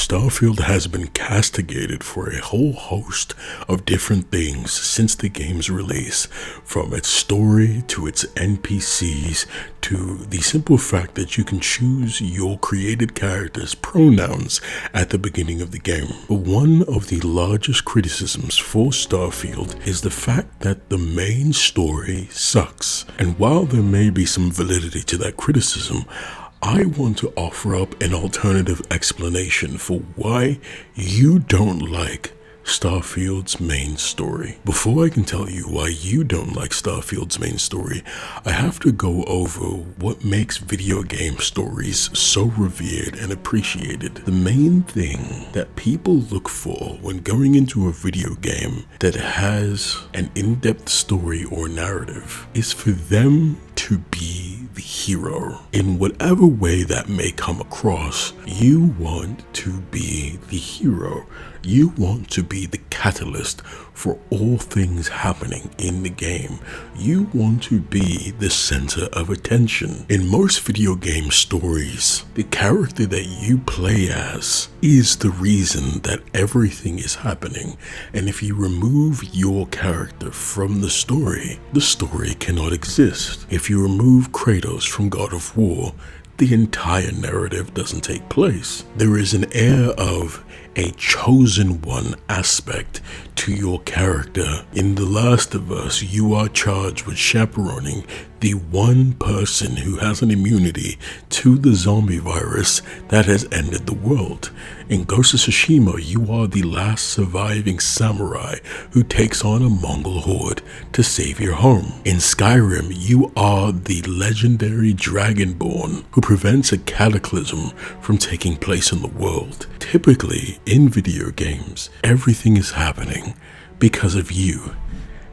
Starfield has been castigated for a whole host of different things since the game's release, from its story to its NPCs to the simple fact that you can choose your created character's pronouns at the beginning of the game. But one of the largest criticisms for Starfield is the fact that the main story sucks. And while there may be some validity to that criticism, I want to offer up an alternative explanation for why you don't like Starfield's main story. Before I can tell you why you don't like Starfield's main story, I have to go over what makes video game stories so revered and appreciated. The main thing that people look for when going into a video game that has an in-depth story or narrative is for them to be the hero. In whatever way that may come across, you want to be the hero. You want to be the catalyst for all things happening in the game. You want to be the center of attention. In most video game stories, the character that you play as is the reason that everything is happening. And if you remove your character from the story cannot exist. If you remove Kratos from God of War, the entire narrative doesn't take place. There is an air of a chosen one aspect to your character. In The Last of Us, you are charged with chaperoning the one person who has an immunity to the zombie virus that has ended the world. In Ghost of Tsushima, you are the last surviving samurai who takes on a Mongol horde to save your home. In Skyrim, you are the legendary Dragonborn who prevents a cataclysm from taking place in the world. Typically, in video games, everything is happening because of you.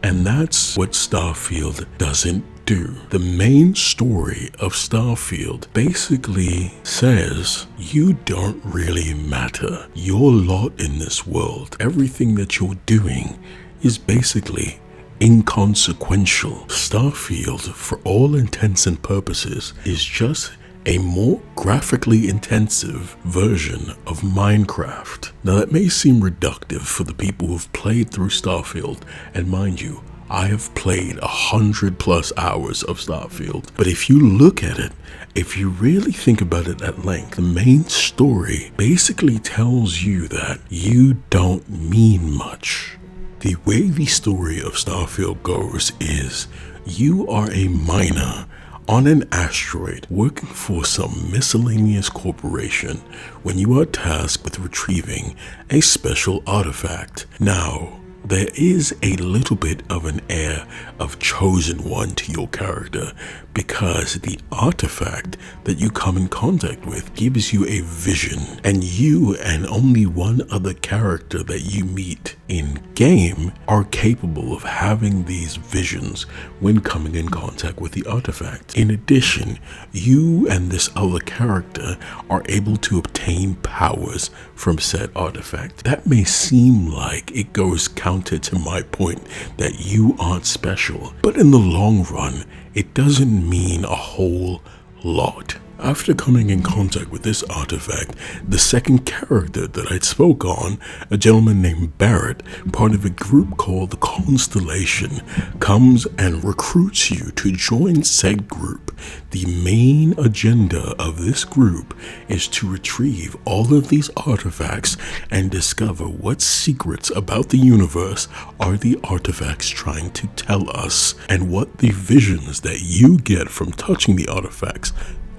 And that's what Starfield doesn't do. The main story of Starfield basically says you don't really matter. Your lot in this world, everything that you're doing is basically inconsequential. Starfield, for all intents and purposes, is just a more graphically intensive version of Minecraft. Now that may seem reductive for the people who've played through Starfield, and mind you, I have played 100+ hours of Starfield. But if you look at it, if you really think about it at length, the main story basically tells you that you don't mean much. The way the story of Starfield goes is you are a miner on an asteroid working for some miscellaneous corporation when you are tasked with retrieving a special artifact. Now, there is a little bit of an air of chosen one to your character because the artifact that you come in contact with gives you a vision, and you and only one other character that you meet in game are capable of having these visions when coming in contact with the artifact. In addition, you and this other character are able to obtain powers from said artifact. That may seem like it goes counter to my point that you aren't special, but in the long run, it doesn't mean a whole lot. After coming in contact with this artifact, the second character that I spoke on, a gentleman named Barrett, part of a group called the Constellation, comes and recruits you to join said group. The main agenda of this group is to retrieve all of these artifacts and discover what secrets about the universe are the artifacts trying to tell us, and what the visions that you get from touching the artifacts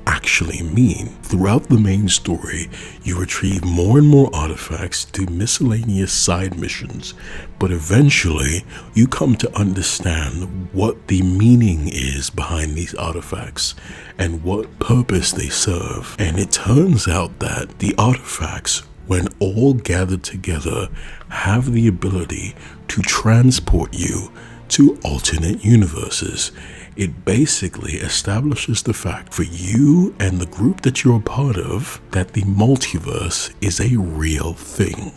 actually mean. Throughout the main story, you retrieve more and more artifacts to miscellaneous side missions, but eventually you come to understand what the meaning is behind these artifacts and what purpose they serve. And it turns out that the artifacts, when all gathered together, have the ability to transport you to alternate universes. It basically establishes the fact for you and the group that you're a part of that the multiverse is a real thing.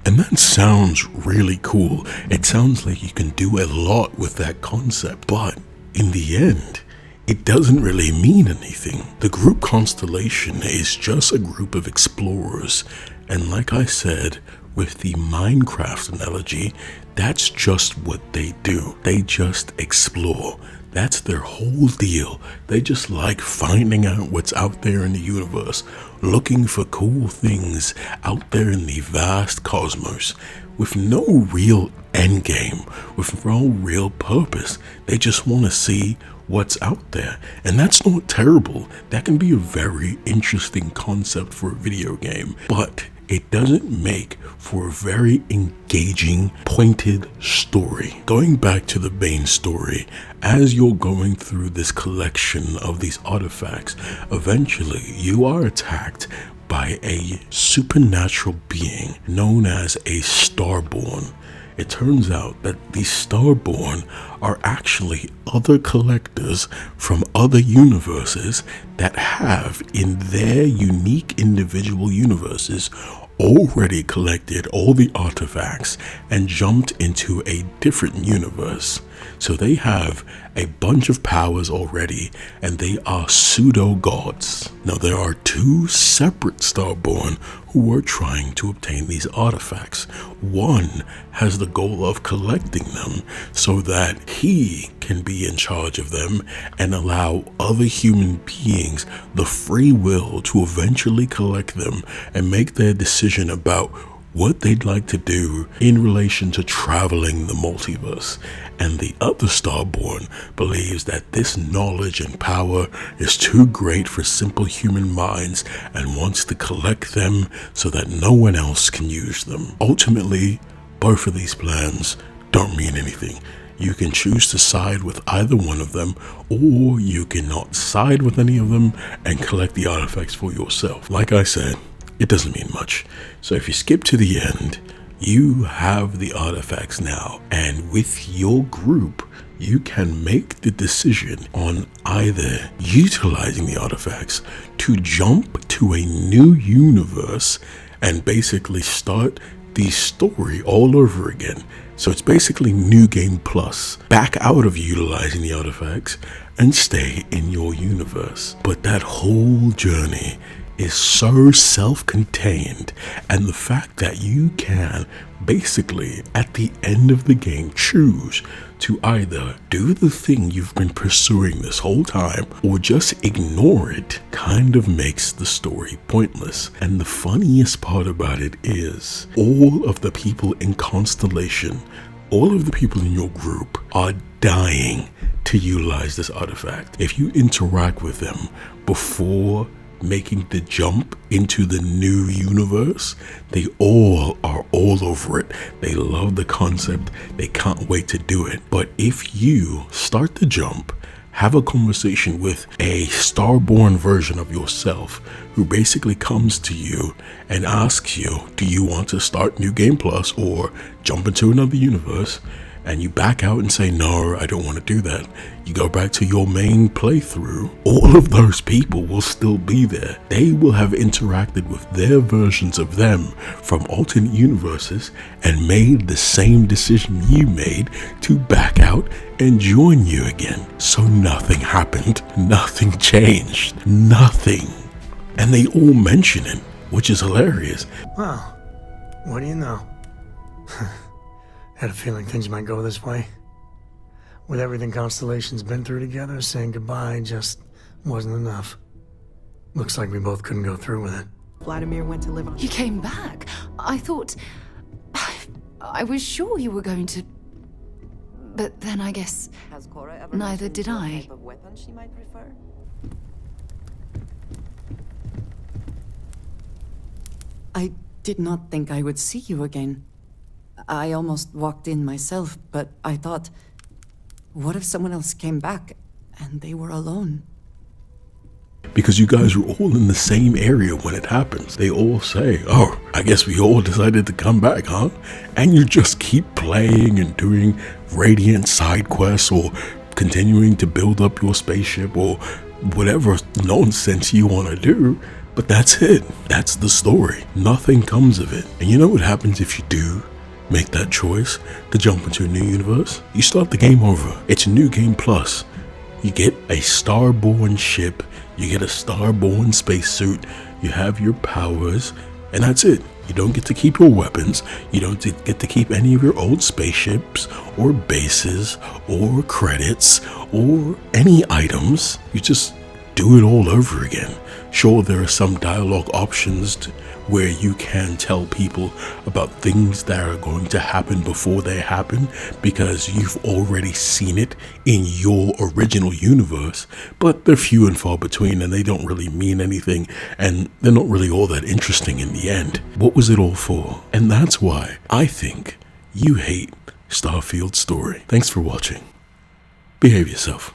And that sounds really cool. It sounds like you can do a lot with that concept, but in the end, it doesn't really mean anything. The group Constellation is just a group of explorers And like I said, with the Minecraft analogy, that's just what they do. They just explore. That's their whole deal. They just like finding out what's out there in the universe, looking for cool things out there in the vast cosmos, with no real end game, with no real purpose. They just want to see what's out there. And that's not terrible. That can be a very interesting concept for a video game, but it doesn't make for a very engaging, pointed story. Going back to the main story, as you're going through this collection of these artifacts, eventually you are attacked by a supernatural being known as a Starborn. It turns out that these Starborn are actually other collectors from other universes that have, in their unique individual universes, already collected all the artifacts and jumped into a different universe. So they have a bunch of powers already, and they are pseudo-gods. Now there are two separate Starborn who are trying to obtain these artifacts. One has the goal of collecting them so that he can be in charge of them and allow other human beings the free will to eventually collect them and make their decision about what they'd like to do in relation to traveling the multiverse. And the other Starborn believes that this knowledge and power is too great for simple human minds and wants to collect them so that no one else can use them. Ultimately, both of these plans don't mean anything. You can choose to side with either one of them, or you cannot side with any of them and collect the artifacts for yourself. Like I said, it doesn't mean much. So if you skip to the end, you have the artifacts now, and with your group, you can make the decision on either utilizing the artifacts to jump to a new universe and basically start the story all over again. So it's basically New Game Plus. Back out of utilizing the artifacts and stay in your universe. But that whole journey is so self-contained, and the fact that you can basically at the end of the game choose to either do the thing you've been pursuing this whole time or just ignore it kind of makes the story pointless. And the funniest part about it is all of the people in Constellation, all of the people in your group are dying to utilize this artifact. If you interact with them before making the jump into the new universe, they all are all over it. They love the concept. They can't wait to do it. But if you start the jump, have a conversation with a Starborn version of yourself who basically comes to you and asks you, do you want to start New Game Plus or jump into another universe? And you back out and say, no, I don't want to do that. You go back to your main playthrough, all of those people will still be there. They will have interacted with their versions of them from alternate universes and made the same decision you made to back out and join you again. So nothing happened, nothing changed, nothing. And they all mention it, which is hilarious. Well, what do you know? Had a feeling things might go this way. With everything Constellation's been through together, saying goodbye just wasn't enough. Looks like we both couldn't go through with it. Vladimir went to live on... You came back? I thought... I was sure you were going to... But then I guess... Has Cora ever neither mentioned did what I. type of weapon she might prefer? I did not think I would see you again. I almost walked in myself, but I thought, what if someone else came back and they were alone? Because you guys were all in the same area when it happens. They all say, oh, I guess we all decided to come back, huh? And you just keep playing and doing Radiant side quests or continuing to build up your spaceship or whatever nonsense you want to do. But that's it. That's the story. Nothing comes of it. And you know what happens if you do make that choice to jump into a new universe? You start the game over. It's a New Game Plus. You get a Starborn ship, you get a Starborn spacesuit, you have your powers, and that's it. You don't get to keep your weapons. You don't get to keep any of your old spaceships or bases or credits or any items. You just do it all over again. Sure, there are some dialogue options where you can tell people about things that are going to happen before they happen because you've already seen it in your original universe, but they're few and far between and they don't really mean anything and they're not really all that interesting in the end. What was it all for? And that's why I think you hate Starfield story. Thanks for watching. Behave yourself.